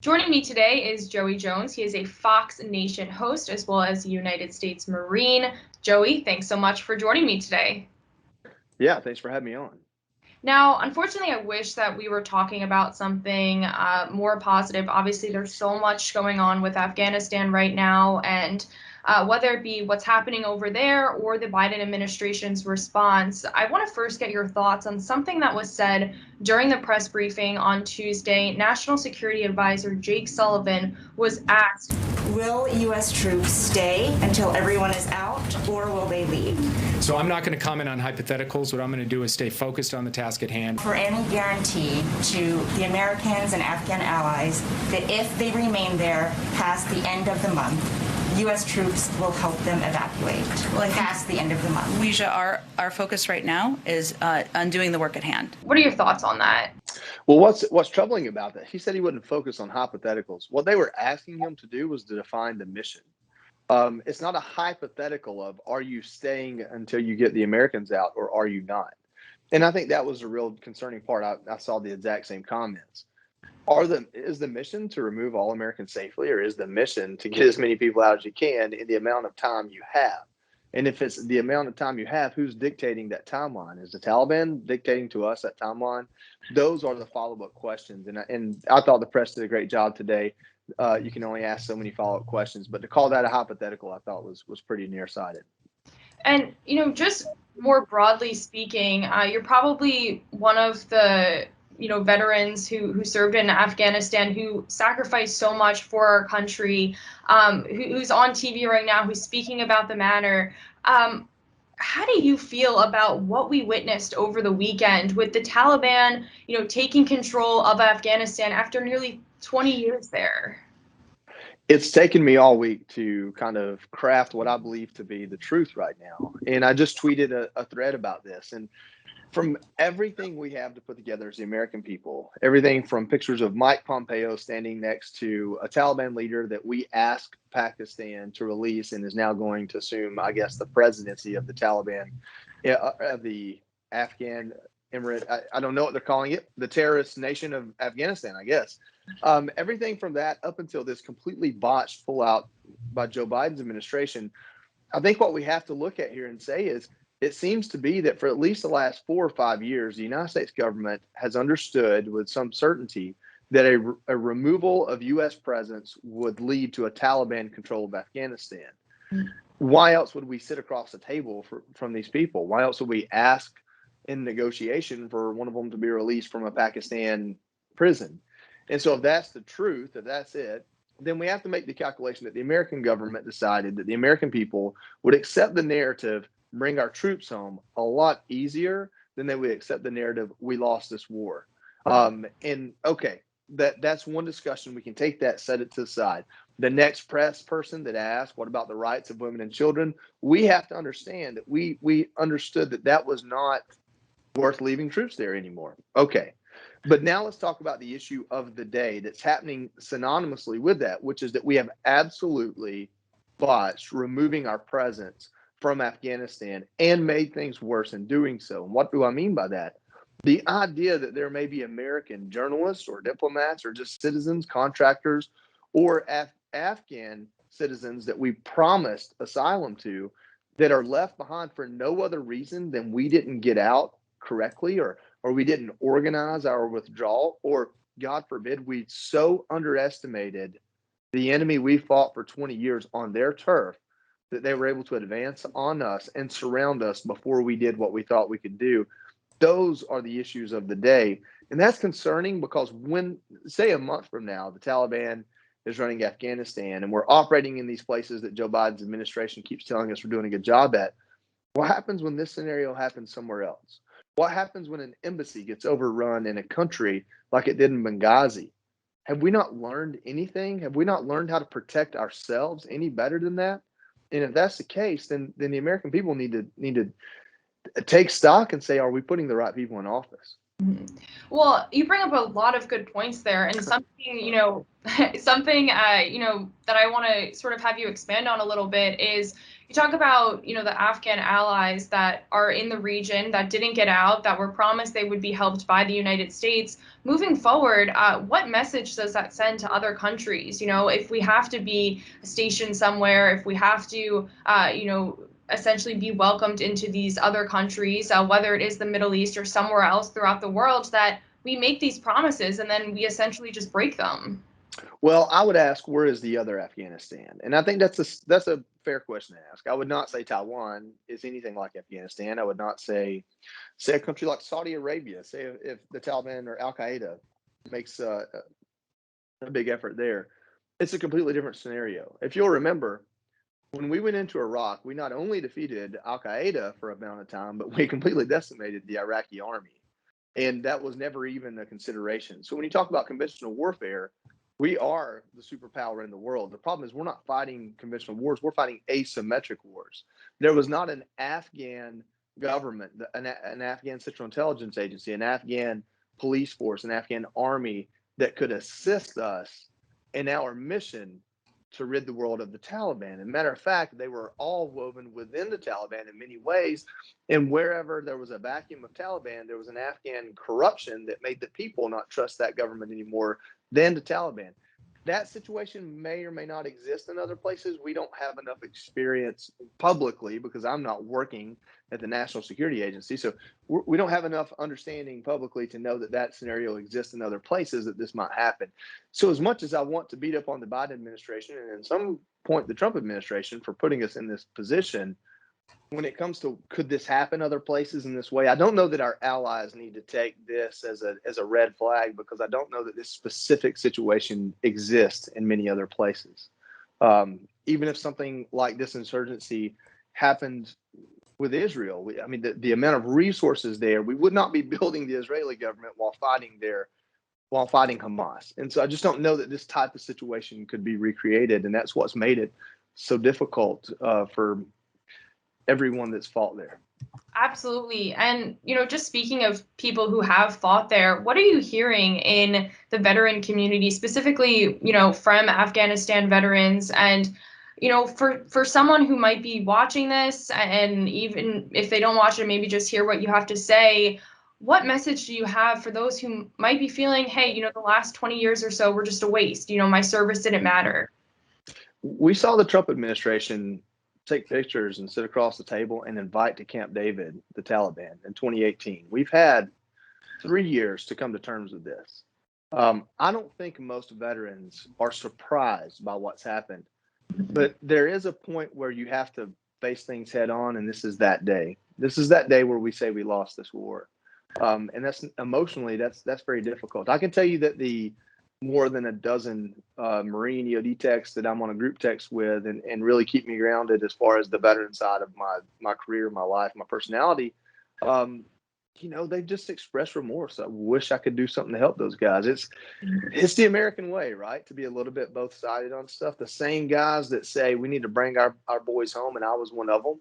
Joining me today is Joey Jones. He is a Fox Nation host as well as a United States Marine. Joey, thanks so much for joining me today. Yeah, thanks for having me on. Now, unfortunately, I wish that we were talking about something more positive. Obviously, there's so much going on with Afghanistan right now, and whether it be what's happening over there or the Biden administration's response, I want to first get your thoughts on something that was said during the press briefing on Tuesday. National Security Advisor Jake Sullivan was asked, will U.S. troops stay until everyone is out, or will they leave? So I'm not going to comment on hypotheticals. What I'm going to do is stay focused on the task at hand. For any guarantee to the Americans and Afghan allies that if they remain there past the end of the month, U.S. troops will help them evacuate past the end of the month. Our focus right now is on doing the work at hand. what are your thoughts on that? Well, what's troubling about that? He said he wouldn't focus on hypotheticals. What they were asking him to do was to define the mission. It's not a hypothetical of are you staying until you get the Americans out or are you not? And I think that was a real concerning part. I saw the exact same comments. Is the mission to remove all Americans safely, or is the mission to get as many people out as you can in the amount of time you have? And if it's the amount of time you have, who's dictating that timeline? Is the Taliban dictating to us that timeline? Those are the follow-up questions. And I thought the press did a great job today. You can only ask so many follow-up questions, but to call that a hypothetical, I thought was pretty nearsighted. And, just more broadly speaking, you're probably one of the, veterans who served in Afghanistan, who sacrificed so much for our country, who's on TV right now, who's speaking about the matter. How do you feel about what we witnessed over the weekend with the Taliban, taking control of Afghanistan after nearly 20 years there? It's taken me all week to kind of craft what I believe to be the truth right now. And I just tweeted a thread about this. And from everything we have to put together as the American people, everything from pictures of Mike Pompeo standing next to a Taliban leader that we asked Pakistan to release and is now going to assume, I guess, the presidency of the Taliban, of the Afghan Emirate. I don't know what they're calling it, the terrorist nation of Afghanistan, I guess. Everything from that up until this completely botched pullout by Joe Biden's administration, I think what we have to look at here and say is it seems to be that for at least the last 4 or 5 years, the United States government has understood with some certainty that a removal of U.S. presence would lead to a Taliban control of Afghanistan. Why else would we sit across the table from these people? Why else would we ask in negotiation for one of them to be released from a Pakistan prison? And so if that's the truth, if that's it, then we have to make the calculation that the American government decided that the American people would accept the narrative, bring our troops home a lot easier than they would accept the narrative, we lost this war. And okay, that's one discussion. We can take that, set it to the side. The next press person that asked, what about the rights of women and children? We have to understand that we understood that was not worth leaving troops there anymore. Okay. But now let's talk about the issue of the day that's happening synonymously with that, which is that we have absolutely botched removing our presence from Afghanistan and made things worse in doing so. And what do I mean by that? The idea that there may be American journalists or diplomats or just citizens, contractors, or Afghan citizens that we promised asylum to that are left behind for no other reason than we didn't get out correctly or we didn't organize our withdrawal, or God forbid, we so underestimated the enemy we fought for 20 years on their turf that they were able to advance on us and surround us before we did what we thought we could do. Those are the issues of the day. And that's concerning because when, say, a month from now, the Taliban is running Afghanistan and we're operating in these places that Joe Biden's administration keeps telling us we're doing a good job at, what happens when this scenario happens somewhere else? What happens when an embassy gets overrun in a country like it did in Benghazi? Have we not learned anything? Have we not learned how to protect ourselves any better than that? And if that's the case, then the American people need to take stock and say, are we putting the right people in office? Mhm. Well, you bring up a lot of good points there, and something, something, that I want to sort of have you expand on a little bit is you talk about, the Afghan allies that are in the region that didn't get out, that were promised they would be helped by the United States. Moving forward, what message does that send to other countries? If we have to be stationed somewhere, if we have to, essentially be welcomed into these other countries, whether it is the Middle East or somewhere else throughout the world, that we make these promises and then we essentially just break them. Well, I would ask, where is the other Afghanistan? And I think that's a fair question to ask. I would not say Taiwan is anything like Afghanistan. I would not say a country like Saudi Arabia. Say if the Taliban or Al Qaeda makes a big effort there, it's a completely different scenario. If you'll remember, when we went into Iraq, we not only defeated Al Qaeda for a amount of time, but we completely decimated the Iraqi army. And that was never even a consideration. So when you talk about conventional warfare, we are the superpower in the world. The problem is we're not fighting conventional wars, we're fighting asymmetric wars. There was not an Afghan government, an Afghan Central Intelligence Agency, an Afghan police force, an Afghan army that could assist us in our mission to rid the world of the Taliban. And matter of fact, they were all woven within the Taliban in many ways. And wherever there was a vacuum of Taliban, there was an Afghan corruption that made the people not trust that government anymore than the Taliban. That situation may or may not exist in other places. We don't have enough experience publicly because I'm not working at the National Security Agency. So we don't have enough understanding publicly to know that that scenario exists in other places that this might happen. So as much as I want to beat up on the Biden administration and at some point the Trump administration for putting us in this position, when it comes to could this happen other places in this way, I don't know that our allies need to take this as a red flag because I don't know that this specific situation exists in many other places. Even if something like this insurgency happened with Israel, I mean, the amount of resources there, we would not be building the Israeli government while fighting Hamas. And so I just don't know that this type of situation could be recreated, and that's what's made it so difficult for everyone that's fought there. Absolutely. And, just speaking of people who have fought there, what are you hearing in the veteran community, specifically, from Afghanistan veterans? And, for someone who might be watching this, and even if they don't watch it, maybe just hear what you have to say, what message do you have for those who might be feeling, hey, the last 20 years or so were just a waste, my service didn't matter? We saw the Trump administration take pictures and sit across the table and invite to Camp David the Taliban in 2018. We've had 3 years to come to terms with this. I don't think most veterans are surprised by what's happened, but there is a point where you have to face things head on, and this is that day. This is that day where we say we lost this war, and that's emotionally that's very difficult. I can tell you that the more than a dozen Marine EOD techs that I'm on a group text with and really keep me grounded as far as the veteran side of my career, my life, my personality. They've just expressed remorse. I wish I could do something to help those guys. It's the American way, right? To be a little bit both sided on stuff. The same guys that say we need to bring our boys home, and I was one of them.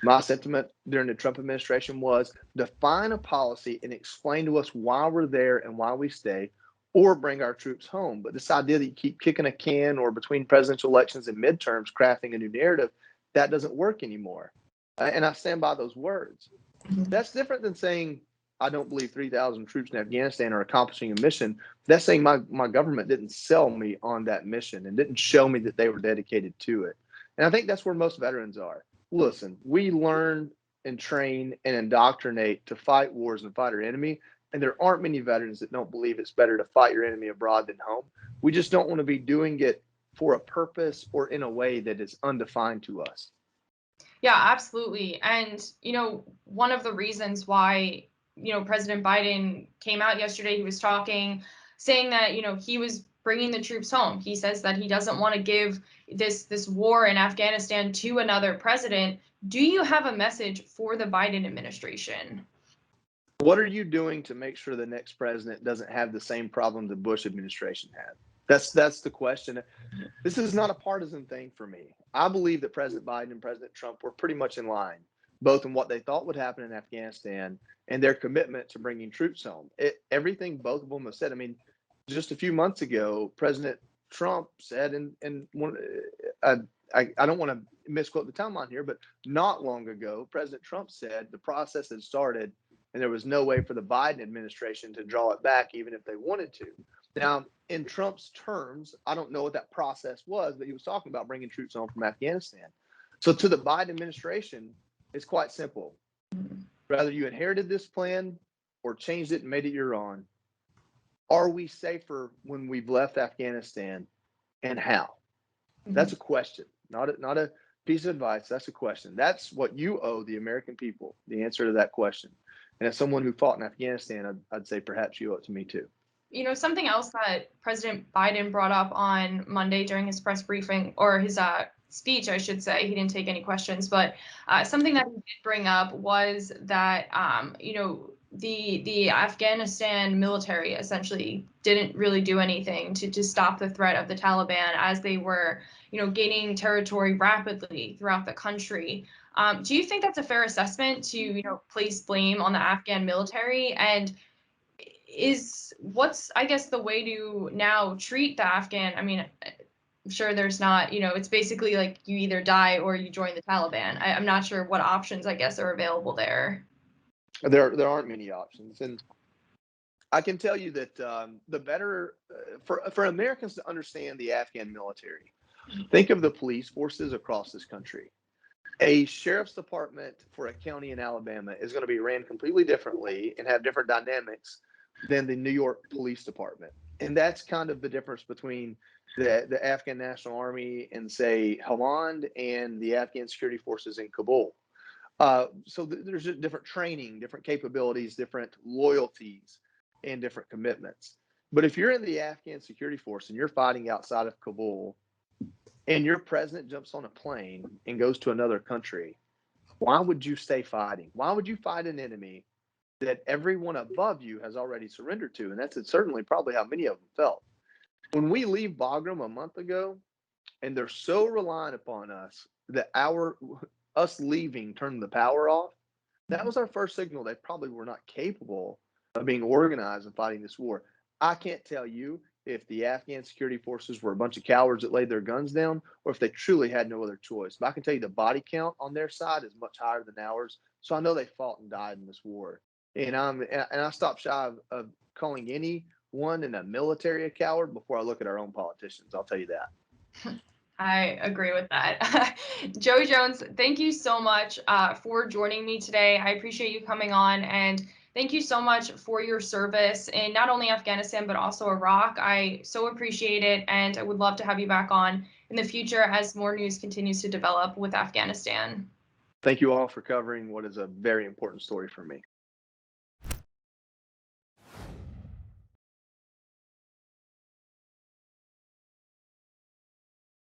My sentiment during the Trump administration was define a policy and explain to us why we're there and why we stay, or bring our troops home. But this idea that you keep kicking a can or between presidential elections and midterms, crafting a new narrative, that doesn't work anymore. And I stand by those words. That's different than saying, I don't believe 3,000 troops in Afghanistan are accomplishing a mission. That's saying my government didn't sell me on that mission and didn't show me that they were dedicated to it. And I think that's where most veterans are. Listen, we learn and train and indoctrinate to fight wars and fight our enemy. And there aren't many veterans that don't believe it's better to fight your enemy abroad than home. We just don't want to be doing it for a purpose or in a way that is undefined to us. Yeah, absolutely. And, one of the reasons why, President Biden came out yesterday, he was saying that, he was bringing the troops home. He says that he doesn't want to give this war in Afghanistan to another president. Do you have a message for the Biden administration? What are you doing to make sure the next president doesn't have the same problem the Bush administration had? That's the question. This is not a partisan thing for me. I believe that President Biden and President Trump were pretty much in line. both in what they thought would happen in Afghanistan and their commitment to bringing troops home. Everything both of them have said. I mean, just a few months ago, President Trump said, and one, I don't want to misquote the timeline here, but not long ago, President Trump said the process had started and there was no way for the Biden administration to draw it back, even if they wanted to. Now, in Trump's terms, I don't know what that process was, but he was talking about bringing troops home from Afghanistan. So to the Biden administration, it's quite simple. Whether you inherited this plan or changed it and made it your own, are we safer when we've left Afghanistan, and how? That's a question, not a piece of advice. That's a question. That's what you owe the American people, the answer to that question. And as someone who fought in Afghanistan, I'd say perhaps you owe it to me too. You know, something else that President Biden brought up on Monday during his press briefing, or his speech, I should say, he didn't take any questions, but something that he did bring up was that, you know, the Afghanistan military essentially didn't really do anything to stop the threat of the Taliban as they were, you know, gaining territory rapidly throughout the country. Do you think that's a fair assessment to, you know, place blame on the Afghan military? And what's, I guess, the way to now treat the Afghan? I mean, I'm sure there's not, you know, it's basically like you either die or you join the Taliban. I'm not sure what options, I guess, are available there. There aren't many options, and I can tell you that the better for Americans to understand the Afghan military, think of the police forces across this country. A sheriff's department for a county in Alabama is going to be ran completely differently and have different dynamics than the New York Police Department. And that's kind of the difference between the Afghan National Army and, say, Helmand, and the Afghan security forces in Kabul. So there's a different training, different capabilities, different loyalties, and different commitments. But if you're in the Afghan security force and you're fighting outside of Kabul, and your president jumps on a plane and goes to another country, why would you stay fighting? Why would you fight an enemy that everyone above you has already surrendered to? And that's certainly probably how many of them felt. When we leave Bagram a month ago, and they're so reliant upon us that us leaving turned the power off, that was our first signal they probably were not capable of being organized and fighting this war. I can't tell you if the Afghan security forces were a bunch of cowards that laid their guns down, or if they truly had no other choice. But I can tell you the body count on their side is much higher than ours. So I know they fought and died in this war. And I stop shy of calling anyone in the military a coward before I look at our own politicians. I'll tell you that. I agree with that. Joey Jones, thank you so much for joining me today. I appreciate you coming on, and thank you so much for your service in not only Afghanistan, but also Iraq. I so appreciate it, and I would love to have you back on in the future as more news continues to develop with Afghanistan. Thank you all for covering what is a very important story for me.